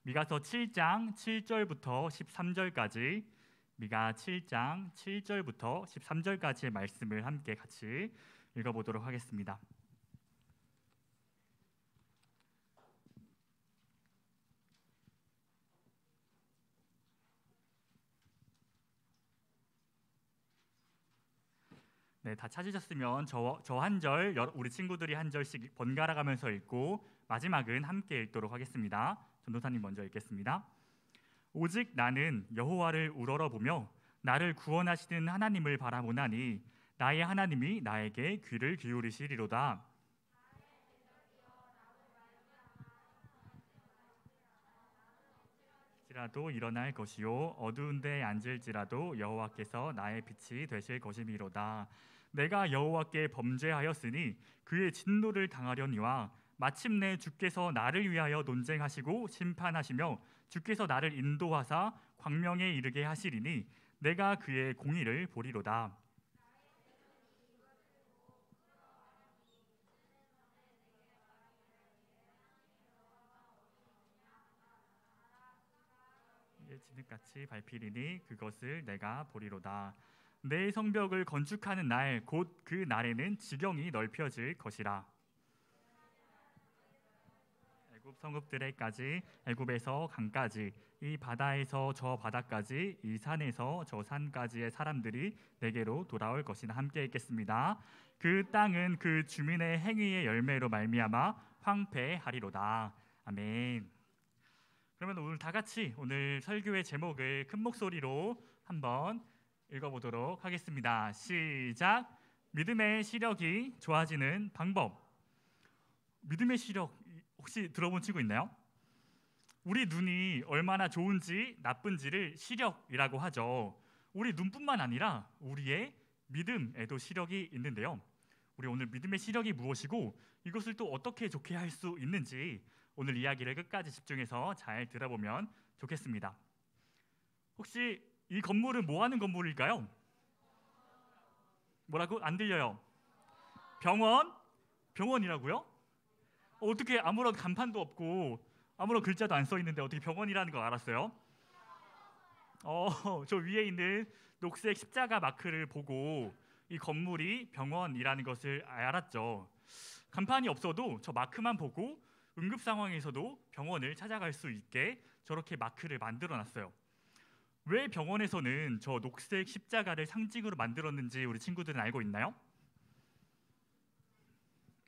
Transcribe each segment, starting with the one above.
미가서 7장 7절부터 13절까지, 미가 7장 7절부터 13절까지의 말씀을 함께 같이 읽어보도록 하겠습니다. 네, 다 찾으셨으면 저 한 절, 우리 친구들이 한 절씩 번갈아 가면서 읽고 마지막은 함께 읽도록 하겠습니다. 전도사님 먼저 읽겠습니다. 오직 나는 여호와를 우러러보며 나를 구원하시는 하나님을 바라보나니 나의 하나님이 나에게 귀를 기울이시리로다. 지라도 일어날 것이요 어두운 데에 앉을지라도 여호와께서 나의 빛이 되실 것이미로다. 내가 여호와께 범죄하였으니 그의 진노를 당하려니와 마침내 주께서 나를 위하여 논쟁하시고 심판하시며 주께서 나를 인도하사 광명에 이르게 하시리니 내가 그의 공의를 보리로다. 진흙같이 밟히리니 그것을 내가 보리로다. 내 성벽을 건축하는 날 곧 그 날에는 지경이 넓혀질 것이라. 애굽 성읍들에까지, 애굽에서 강까지, 이 바다에서 저 바다까지, 이 산에서 저 산까지의 사람들이 내게로 돌아올 것이나. 함께 읽겠습니다. 그 땅은 그 주민의 행위의 열매로 말미암아 황폐하리로다. 아멘. 그러면 오늘 다 같이 오늘 설교의 제목을 큰 목소리로 한번 읽어보도록 하겠습니다. 시작. 믿음의 시력이 좋아지는 방법. 믿음의 시력 혹시 들어본 친구 있나요? 우리 눈이 얼마나 좋은지 나쁜지를 시력이라고 하죠. 우리 눈뿐만 아니라 우리의 믿음에도 시력이 있는데요. 우리 오늘 믿음의 시력이 무엇이고 이것을 또 어떻게 좋게 할 수 있는지 오늘 이야기를 끝까지 집중해서 잘 들어보면 좋겠습니다. 혹시 이 건물은 뭐 하는 건물일까요? 뭐라고? 안 들려요. 병원? 병원이라고요? 어떻게 아무런 간판도 없고 아무런 글자도 안 써 있는데 어떻게 병원이라는 걸 알았어요? 저 위에 있는 녹색 십자가 마크를 보고 이 건물이 병원이라는 것을 알았죠. 간판이 없어도 저 마크만 보고 응급 상황에서도 병원을 찾아갈 수 있게 저렇게 마크를 만들어 놨어요. 왜 병원에서는 저 녹색 십자가를 상징으로 만들었는지 우리 친구들은 알고 있나요?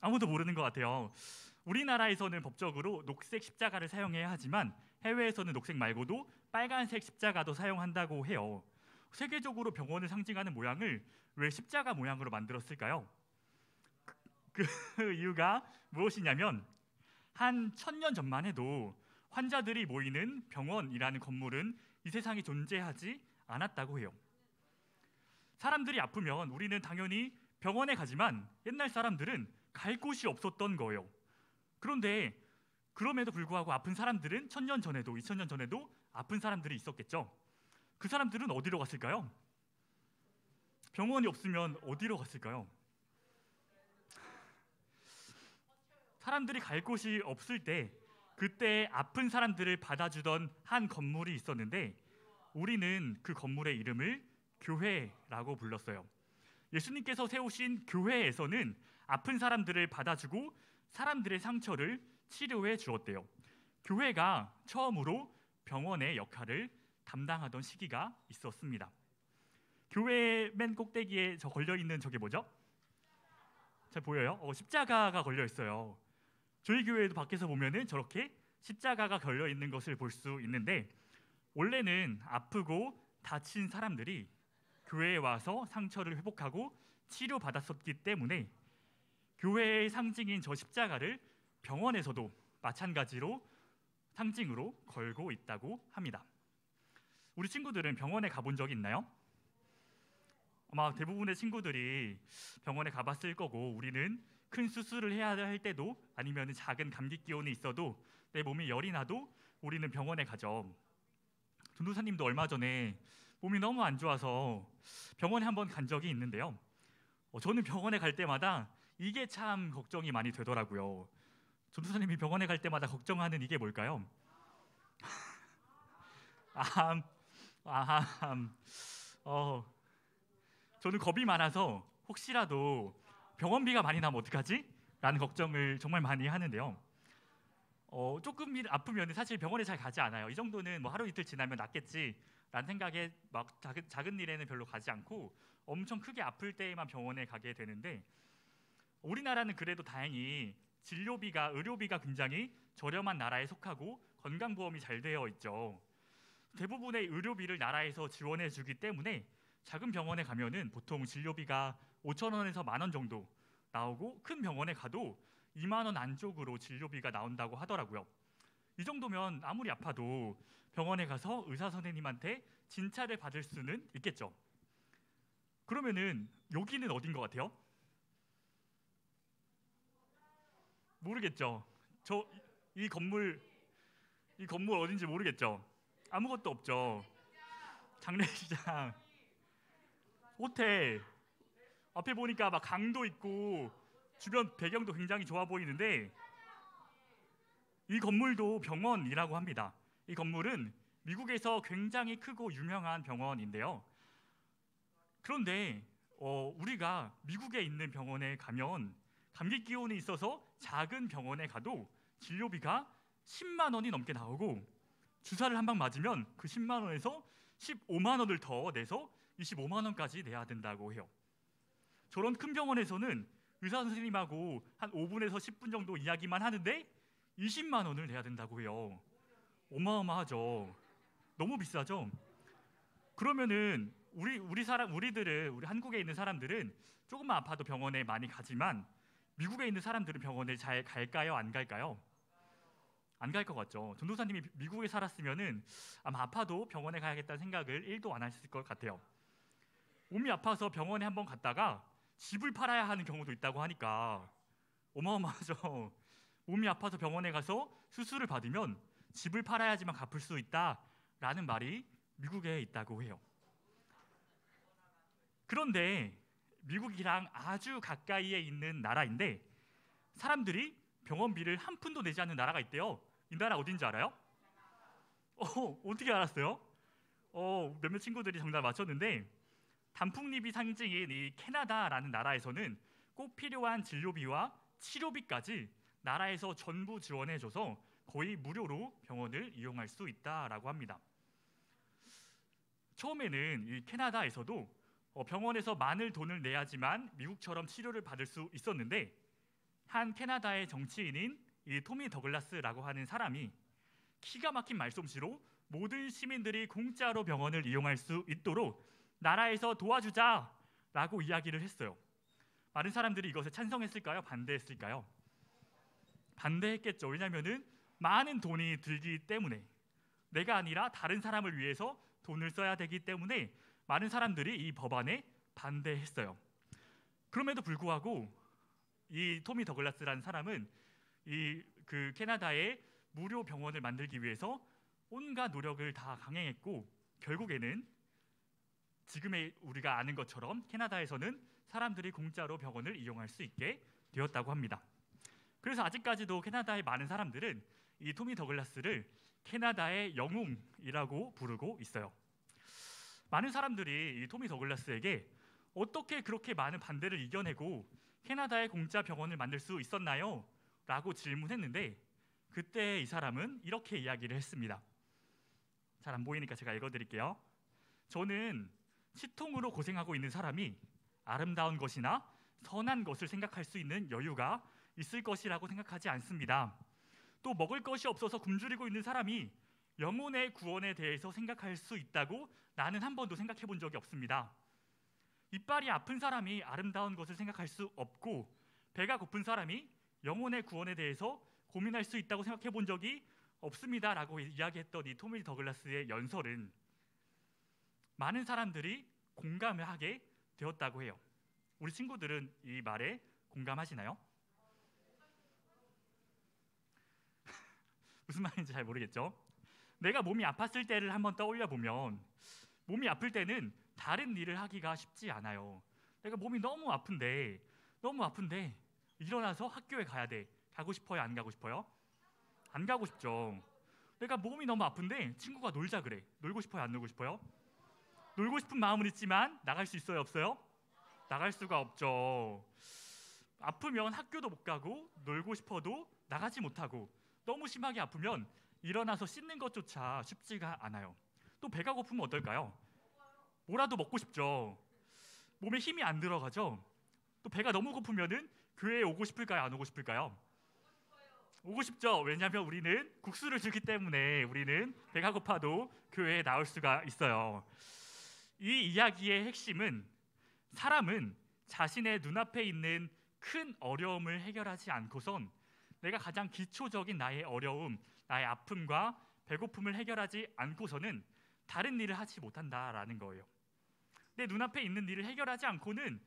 아무도 모르는 것 같아요. 우리나라에서는 법적으로 녹색 십자가를 사용해야 하지만 해외에서는 녹색 말고도 빨간색 십자가도 사용한다고 해요. 세계적으로 병원을 상징하는 모양을 왜 십자가 모양으로 만들었을까요? 그 이유가 무엇이냐면 한 1000년 전만 해도 환자들이 모이는 병원이라는 건물은 이 세상에 존재하지 않았다고 해요. 사람들이 아프면 우리는 당연히 병원에 가지만 옛날 사람들은 갈 곳이 없었던 거예요. 그런데 그럼에도 불구하고 아픈 사람들은 1000년 전에도 2000년 전에도 아픈 사람들이 있었겠죠. 그 사람들은 어디로 갔을까요? 병원이 없으면 어디로 갔을까요? 사람들이 갈 곳이 없을 때 그때 아픈 사람들을 받아주던 한 건물이 있었는데 우리는 그 건물의 이름을 교회라고 불렀어요. 예수님께서 세우신 교회에서는 아픈 사람들을 받아주고 사람들의 상처를 치료해 주었대요. 교회가 처음으로 병원의 역할을 담당하던 시기가 있었습니다. 교회 맨 꼭대기에 저 걸려있는 저게 뭐죠? 잘 보여요? 십자가가 걸려 있어요. 저희 교회도 밖에서 보면은 저렇게 십자가가 걸려 있는 것을 볼 수 있는데 원래는 아프고 다친 사람들이 교회에 와서 상처를 회복하고 치료받았었기 때문에 교회의 상징인 저 십자가를 병원에서도 마찬가지로 상징으로 걸고 있다고 합니다. 우리 친구들은 병원에 가본 적이 있나요? 아마 대부분의 친구들이 병원에 가봤을 거고 우리는 큰 수술을 해야 할 때도 아니면 작은 감기 기운이 있어도 내 몸에 열이 나도 우리는 병원에 가죠. 전도사님도 얼마 전에 몸이 너무 안 좋아서 병원에 한번 간 적이 있는데요. 저는 병원에 갈 때마다 이게 참 걱정이 많이 되더라고요. 전도사님이 병원에 갈 때마다 걱정하는 이게 뭘까요? 아함, 아함. 어, 저는 겁이 많아서 혹시라도 병원비가 많이 나면 어떡하지? 라는 걱정을 정말 많이 하는데요. 조금 아프면 사실 병원에 잘 가지 않아요. 이 정도는 뭐 하루 이틀 지나면 낫겠지라는 생각에 막 작은 일에는 별로 가지 않고 엄청 크게 아플 때에만 병원에 가게 되는데, 우리나라는 그래도 다행히 의료비가 굉장히 저렴한 나라에 속하고 건강보험이 잘 되어 있죠. 대부분의 의료비를 나라에서 지원해 주기 때문에 작은 병원에 가면은 보통 진료비가 5천 원에서 10,000원 정도 나오고, 큰 병원에 가도 2만 원 안쪽으로 진료비가 나온다고 하더라고요. 이 정도면 아무리 아파도 병원에 가서 의사 선생님한테 진찰을 받을 수는 있겠죠. 그러면은 여기는 어딘 것 같아요? 모르겠죠. 저 이 건물 어딘지 모르겠죠. 아무것도 없죠. 장례식장, 호텔, 앞에 보니까 막 강도 있고 주변 배경도 굉장히 좋아 보이는데, 이 건물도 병원이라고 합니다. 이 건물은 미국에서 굉장히 크고 유명한 병원인데요. 그런데 우리가 미국에 있는 병원에 가면 감기 기운이 있어서 작은 병원에 가도 진료비가 10만 원이 넘게 나오고, 주사를 한 방 맞으면 그 10만 원에서 15만 원을 더 내서 25만 원까지 내야 된다고 해요. 저런 큰 병원에서는 의사 선생님하고 한 5분에서 10분 정도 이야기만 하는데 20만 원을 내야 된다고 해요. 어마어마하죠. 너무 비싸죠. 그러면은 우리 한국에 있는 사람들은 조금만 아파도 병원에 많이 가지만, 미국에 있는 사람들은 병원에 잘 갈까요? 안 갈까요? 안 갈 것 같죠. 전도사님이 미국에 살았으면은 아마 아파도 병원에 가야겠다는 생각을 1도 안 하셨을 것 같아요. 몸이 아파서 병원에 한번 갔다가 집을 팔아야 하는 경우도 있다고 하니까 어마어마하죠. 몸이 아파서 병원에 가서 수술을 받으면 집을 팔아야지만 갚을 수 있다라는 말이 미국에 있다고 해요. 그런데 미국이랑 아주 가까이에 있는 나라인데 사람들이 병원비를 한 푼도 내지 않는 나라가 있대요. 이 나라 어딘지 알아요? 어떻게 알았어요? 몇몇 친구들이 정답 맞췄는데, 단풍잎이 상징인 이 캐나다라는 나라에서는 꼭 필요한 진료비와 치료비까지 나라에서 전부 지원해줘서 거의 무료로 병원을 이용할 수 있다라고 합니다. 처음에는 이 캐나다에서도 병원에서 많은 돈을 내야지만 미국처럼 치료를 받을 수 있었는데, 한 캐나다의 정치인인 이 토미 더글라스라고 하는 사람이 기가 막힌 말솜씨로 모든 시민들이 공짜로 병원을 이용할 수 있도록 나라에서 도와주자라고 이야기를 했어요. 많은 사람들이 이것에 찬성했을까요? 반대했을까요? 반대했겠죠. 왜냐하면은 많은 돈이 들기 때문에, 내가 아니라 다른 사람을 위해서 돈을 써야 되기 때문에 많은 사람들이 이 법안에 반대했어요. 그럼에도 불구하고 이 토미 더글라스라는 사람은 그 캐나다에 무료 병원을 만들기 위해서 온갖 노력을 다 강행했고, 결국에는 지금의 우리가 아는 것처럼 캐나다에서는 사람들이 공짜로 병원을 이용할 수 있게 되었다고 합니다. 그래서 아직까지도 캐나다의 많은 사람들은 이 토미 더글라스를 캐나다의 영웅이라고 부르고 있어요. 많은 사람들이 이 토미 더글라스에게 어떻게 그렇게 많은 반대를 이겨내고 캐나다에 공짜 병원을 만들 수 있었나요? 라고 질문했는데, 그때 이 사람은 이렇게 이야기를 했습니다. 잘 안 보이니까 제가 읽어드릴게요. 저는 치통으로 고생하고 있는 사람이 아름다운 것이나 선한 것을 생각할 수 있는 여유가 있을 것이라고 생각하지 않습니다. 또 먹을 것이 없어서 굶주리고 있는 사람이 영혼의 구원에 대해서 생각할 수 있다고 나는 한 번도 생각해 본 적이 없습니다. 이빨이 아픈 사람이 아름다운 것을 생각할 수 없고, 배가 고픈 사람이 영혼의 구원에 대해서 고민할 수 있다고 생각해 본 적이 없습니다 라고 이야기했던 이 토미 더글라스의 연설은 많은 사람들이 공감을 하게 되었다고 해요. 우리 친구들은 이 말에 공감하시나요? 무슨 말인지 잘 모르겠죠? 내가 몸이 아팠을 때를 한번 떠올려 보면, 몸이 아플 때는 다른 일을 하기가 쉽지 않아요. 내가 몸이 너무 아픈데 일어나서 학교에 가야 돼. 가고 싶어요? 안 가고 싶어요? 안 가고 싶죠. 내가 몸이 너무 아픈데 친구가 놀자 그래. 놀고 싶어요, 안 놀고 싶어요? 놀고 싶은 마음은 있지만 나갈 수 있어요, 없어요? 나갈 수가 없죠. 아프면 학교도 못 가고 놀고 싶어도 나가지 못하고 너무 심하게 아프면 일어나서 씻는 것조차 쉽지가 않아요. 또 배가 고프면 어떨까요? 뭐라도 먹고 싶죠. 몸에 힘이 안 들어가죠. 또 배가 너무 고프면은 교회에 오고 싶을까요, 안 오고 싶을까요? 오고 싶죠. 왜냐하면 우리는 국수를 주기 때문에 우리는 배가 고파도 교회에 나올 수가 있어요. 이 이야기의 핵심은 사람은 자신의 눈앞에 있는 큰 어려움을 해결하지 않고선 내가 가장 기초적인 나의 어려움, 나의 아픔과 배고픔을 해결하지 않고서는 다른 일을 하지 못한다라는 거예요. 내 눈앞에 있는 일을 해결하지 않고는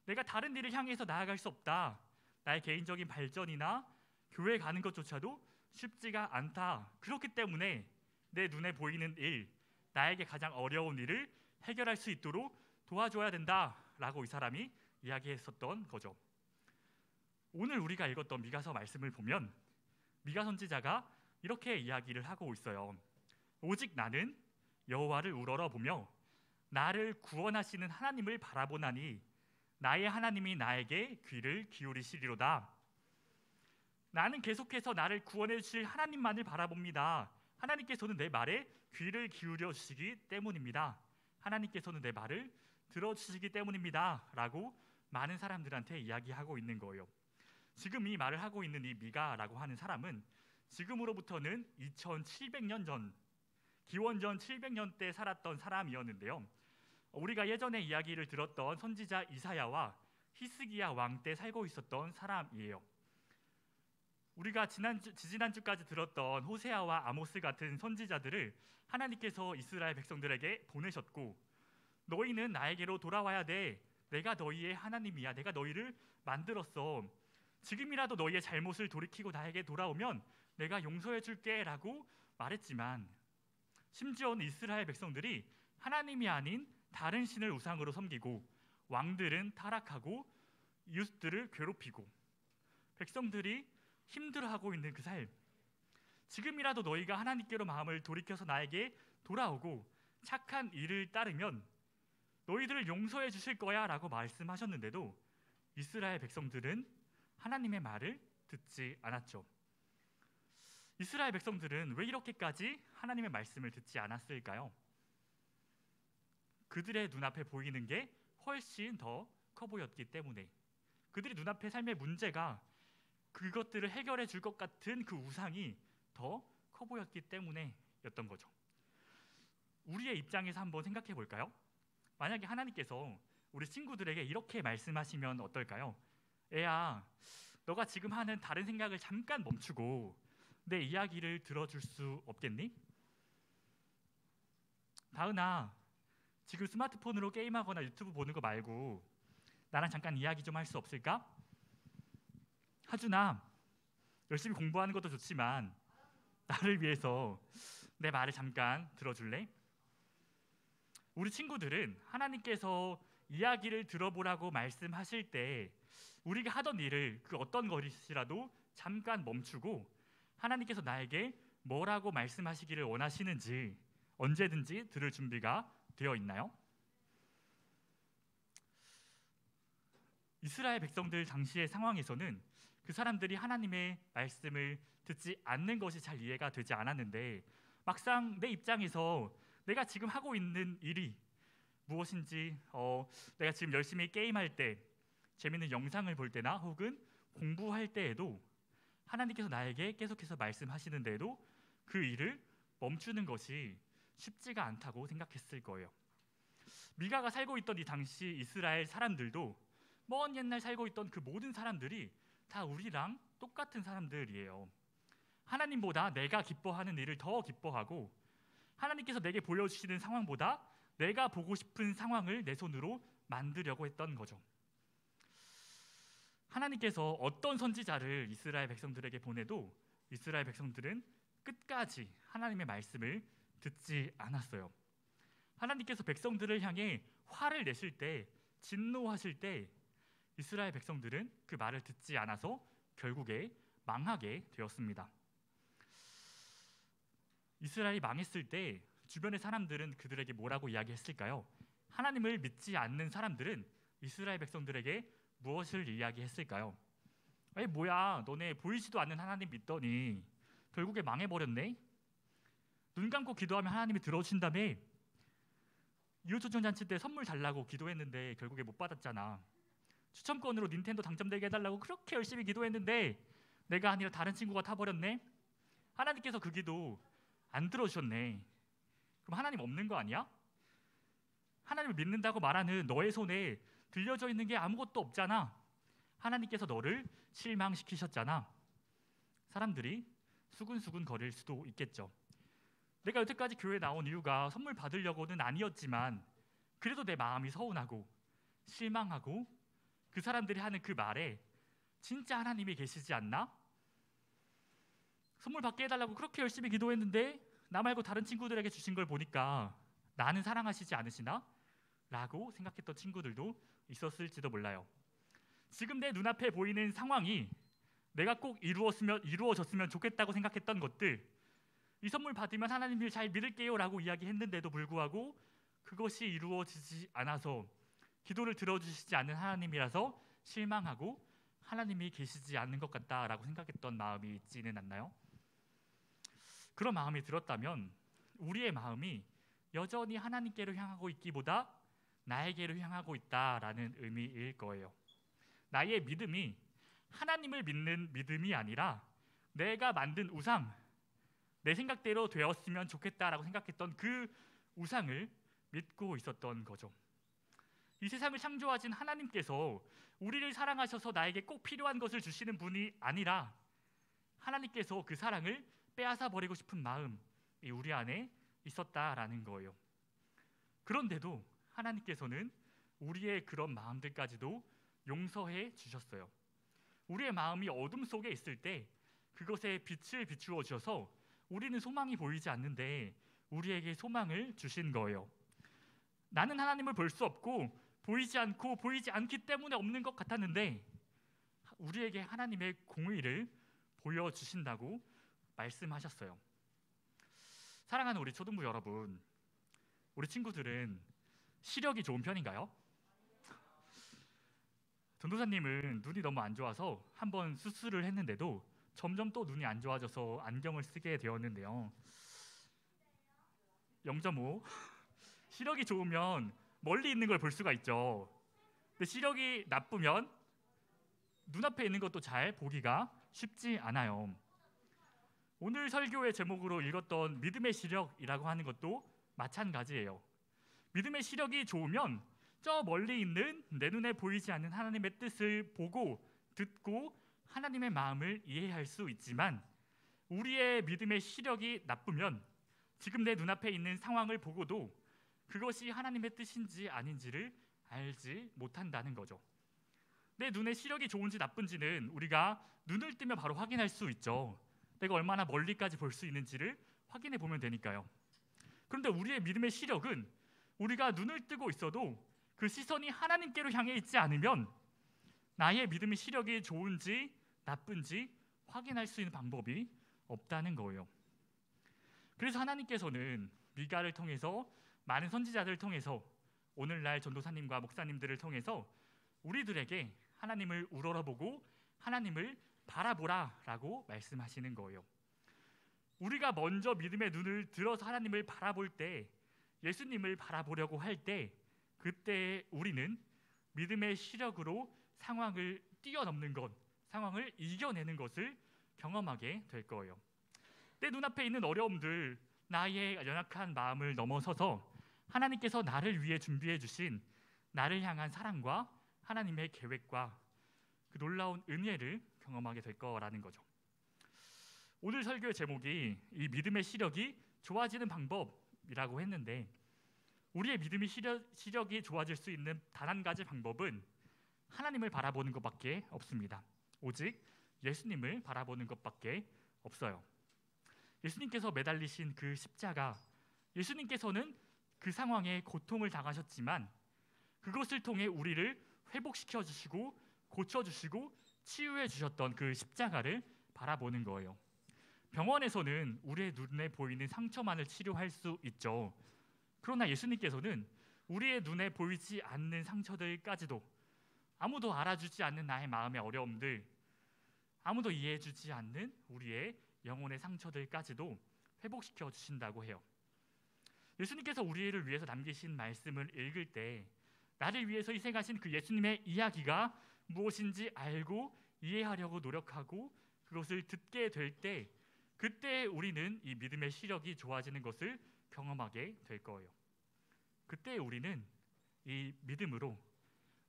내가 다른 일을 향해서 나아갈 수 없다. 나의 개인적인 발전이나 교회 가는 것조차도 쉽지가 않다. 그렇기 때문에 내 눈에 보이는 일, 나에게 가장 어려운 일을 해결할 수 있도록 도와줘야 된다라고 이 사람이 이야기했었던 거죠. 오늘 우리가 읽었던 미가서 말씀을 보면 미가 선지자가 이렇게 이야기를 하고 있어요. 오직 나는 여호와를 우러러 보며 나를 구원하시는 하나님을 바라보나니 나의 하나님이 나에게 귀를 기울이시리로다. 나는 계속해서 나를 구원해 주실 하나님만을 바라봅니다. 하나님께서는 내 말에 귀를 기울여 주시기 때문입니다. 하나님께서는 내 말을 들어주시기 때문입니다 라고 많은 사람들한테 이야기하고 있는 거예요. 지금 이 말을 하고 있는 이 미가라고 하는 사람은 지금으로부터는 2700년 전, 기원전 700년 때 살았던 사람이었는데요. 우리가 예전에 이야기를 들었던 선지자 이사야와 히스기야 왕 때 살고 있었던 사람이에요. 우리가 지지난주까지 들었던 호세아와 아모스 같은 선지자들을 하나님께서 이스라엘 백성들에게 보내셨고, 너희는 나에게로 돌아와야 돼. 내가 너희의 하나님이야. 내가 너희를 만들었어. 지금이라도 너희의 잘못을 돌이키고 나에게 돌아오면 내가 용서해 줄게 라고 말했지만, 심지어는 이스라엘 백성들이 하나님이 아닌 다른 신을 우상으로 섬기고 왕들은 타락하고 이웃들을 괴롭히고 백성들이 힘들어하고 있는 그 삶, 지금이라도 너희가 하나님께로 마음을 돌이켜서 나에게 돌아오고 착한 일을 따르면 너희들을 용서해 주실 거야 라고 말씀하셨는데도 이스라엘 백성들은 하나님의 말을 듣지 않았죠. 이스라엘 백성들은 왜 이렇게까지 하나님의 말씀을 듣지 않았을까요? 그들의 눈앞에 보이는 게 훨씬 더 커 보였기 때문에, 그들의 눈앞에 삶의 문제가 그것들을 해결해 줄 것 같은 그 우상이 더 커 보였기 때문에였던 거죠. 우리의 입장에서 한번 생각해 볼까요? 만약에 하나님께서 우리 친구들에게 이렇게 말씀하시면 어떨까요? 애야, 너가 지금 하는 다른 생각을 잠깐 멈추고 내 이야기를 들어줄 수 없겠니? 다은아, 지금 스마트폰으로 게임하거나 유튜브 보는 거 말고 나랑 잠깐 이야기 좀 할 수 없을까? 하준아, 열심히 공부하는 것도 좋지만 나를 위해서 내 말을 잠깐 들어줄래? 우리 친구들은 하나님께서 이야기를 들어보라고 말씀하실 때 우리가 하던 일을 그 어떤 것이라도 잠깐 멈추고 하나님께서 나에게 뭐라고 말씀하시기를 원하시는지 언제든지 들을 준비가 되어 있나요? 이스라엘 백성들 당시의 상황에서는 그 사람들이 하나님의 말씀을 듣지 않는 것이 잘 이해가 되지 않았는데, 막상 내 입장에서 내가 지금 하고 있는 일이 무엇인지, 내가 지금 열심히 게임할 때, 재밌는 영상을 볼 때나 혹은 공부할 때에도 하나님께서 나에게 계속해서 말씀하시는데도 그 일을 멈추는 것이 쉽지가 않다고 생각했을 거예요. 미가가 살고 있던 이 당시 이스라엘 사람들도 먼 옛날 살고 있던 그 모든 사람들이 다 우리랑 똑같은 사람들이에요. 하나님보다 내가 기뻐하는 일을 더 기뻐하고 하나님께서 내게 보여주시는 상황보다 내가 보고 싶은 상황을 내 손으로 만들려고 했던 거죠. 하나님께서 어떤 선지자를 이스라엘 백성들에게 보내도 이스라엘 백성들은 끝까지 하나님의 말씀을 듣지 않았어요. 하나님께서 백성들을 향해 화를 내실 때, 진노하실 때 이스라엘 백성들은 그 말을 듣지 않아서 결국에 망하게 되었습니다. 이스라엘이 망했을 때 주변의 사람들은 그들에게 뭐라고 이야기했을까요? 하나님을 믿지 않는 사람들은 이스라엘 백성들에게 무엇을 이야기했을까요? 에이 뭐야, 너네 보이지도 않는 하나님 믿더니 결국에 망해버렸네? 눈 감고 기도하면 하나님이 들어주신다며? 이웃조정잔치 때 선물 달라고 기도했는데 결국에 못 받았잖아. 추첨권으로 닌텐도 당첨되게 해달라고 그렇게 열심히 기도했는데 내가 아니라 다른 친구가 타버렸네? 하나님께서 그 기도 안 들어주셨네. 그럼 하나님 없는 거 아니야? 하나님을 믿는다고 말하는 너의 손에 들려져 있는 게 아무것도 없잖아. 하나님께서 너를 실망시키셨잖아. 사람들이 수근수근 거릴 수도 있겠죠. 내가 여태까지 교회에 나온 이유가 선물 받으려고는 아니었지만 그래도 내 마음이 서운하고 실망하고 그 사람들이 하는 그 말에 진짜 하나님이 계시지 않나? 선물 받게 해달라고 그렇게 열심히 기도했는데 나 말고 다른 친구들에게 주신 걸 보니까 나는 사랑하시지 않으시나? 라고 생각했던 친구들도 있었을지도 몰라요. 지금 내 눈앞에 보이는 상황이 내가 꼭 이루어졌으면 좋겠다고 생각했던 것들, 이 선물 받으면 하나님을 잘 믿을게요 라고 이야기했는데도 불구하고 그것이 이루어지지 않아서 기도를 들어주시지 않는 하나님이라서 실망하고 하나님이 계시지 않는 것 같다라고 생각했던 마음이 있지는 않나요? 그런 마음이 들었다면 우리의 마음이 여전히 하나님께로 향하고 있기보다 나에게로 향하고 있다라는 의미일 거예요. 나의 믿음이 하나님을 믿는 믿음이 아니라 내가 만든 우상, 내 생각대로 되었으면 좋겠다라고 생각했던 그 우상을 믿고 있었던 거죠. 이 세상을 창조하신 하나님께서 우리를 사랑하셔서 나에게 꼭 필요한 것을 주시는 분이 아니라 하나님께서 그 사랑을 빼앗아 버리고 싶은 마음이 우리 안에 있었다라는 거예요. 그런데도 하나님께서는 우리의 그런 마음들까지도 용서해 주셨어요. 우리의 마음이 어둠 속에 있을 때 그것에 빛을 비추어 주셔서 우리는 소망이 보이지 않는데 우리에게 소망을 주신 거예요. 나는 하나님을 볼 수 없고 보이지 않고 보이지 않기 때문에 없는 것 같았는데 우리에게 하나님의 공의를 보여주신다고 말씀하셨어요. 사랑하는 우리 초등부 여러분, 우리 친구들은 시력이 좋은 편인가요? 전도사님은 눈이 너무 안 좋아서 한번 수술을 했는데도 점점 또 눈이 안 좋아져서 안경을 쓰게 되었는데요. 0.5. 시력이 좋으면 멀리 있는 걸 볼 수가 있죠. 근데 시력이 나쁘면 눈앞에 있는 것도 잘 보기가 쉽지 않아요. 오늘 설교의 제목으로 읽었던 믿음의 시력이라고 하는 것도 마찬가지예요. 믿음의 시력이 좋으면 저 멀리 있는 내 눈에 보이지 않는 하나님의 뜻을 보고 듣고 하나님의 마음을 이해할 수 있지만 우리의 믿음의 시력이 나쁘면 지금 내 눈앞에 있는 상황을 보고도 그것이 하나님의 뜻인지 아닌지를 알지 못한다는 거죠. 내 눈의 시력이 좋은지 나쁜지는 우리가 눈을 뜨면 바로 확인할 수 있죠. 내가 얼마나 멀리까지 볼 수 있는지를 확인해 보면 되니까요. 그런데 우리의 믿음의 시력은 우리가 눈을 뜨고 있어도 그 시선이 하나님께로 향해 있지 않으면 나의 믿음의 시력이 좋은지 나쁜지 확인할 수 있는 방법이 없다는 거예요. 그래서 하나님께서는 미가를 통해서 많은 선지자들을 통해서 오늘날 전도사님과 목사님들을 통해서 우리들에게 하나님을 우러러보고 하나님을 바라보라라고 말씀하시는 거예요. 우리가 먼저 믿음의 눈을 들어서 하나님을 바라볼 때, 예수님을 바라보려고 할 때, 그때 우리는 믿음의 시력으로 상황을 뛰어넘는 것, 상황을 이겨내는 것을 경험하게 될 거예요. 내 눈앞에 있는 어려움들, 나의 연약한 마음을 넘어서서 하나님께서 나를 위해 준비해 주신 나를 향한 사랑과 하나님의 계획과 그 놀라운 은혜를 경험하게 될 거라는 거죠. 오늘 설교의 제목이 이 믿음의 시력이 좋아지는 방법이라고 했는데 우리의 믿음의 시력이 좋아질 수 있는 단 한 가지 방법은 하나님을 바라보는 것밖에 없습니다. 오직 예수님을 바라보는 것밖에 없어요. 예수님께서 매달리신 그 십자가, 예수님께서는 그 상황에 고통을 당하셨지만 그것을 통해 우리를 회복시켜 주시고 고쳐 주시고 치유해 주셨던 그 십자가를 바라보는 거예요. 병원에서는 우리의 눈에 보이는 상처만을 치료할 수 있죠. 그러나 예수님께서는 우리의 눈에 보이지 않는 상처들까지도, 아무도 알아주지 않는 나의 마음의 어려움들, 아무도 이해해주지 않는 우리의 영혼의 상처들까지도 회복시켜 주신다고 해요. 예수님께서 우리를 위해서 남기신 말씀을 읽을 때 나를 위해서 희생하신 그 예수님의 이야기가 무엇인지 알고 이해하려고 노력하고 그것을 듣게 될 때, 그때 우리는 이 믿음의 시력이 좋아지는 것을 경험하게 될 거예요. 그때 우리는 이 믿음으로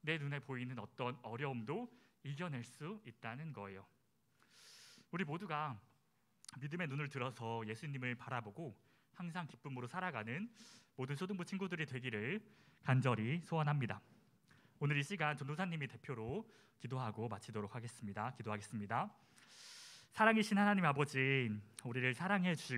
내 눈에 보이는 어떤 어려움도 이겨낼 수 있다는 거예요. 우리 모두가 믿음의 눈을 들어서 예수님을 바라보고 항상 기쁨으로 살아가는 모든 초등부 친구들이 되기를 간절히 소원합니다. 오늘 이 시간 전도사님이 대표로 기도하고 마치도록 하겠습니다. 기도하겠습니다. 사랑이신 하나님 아버지, 우리를 사랑해 주시고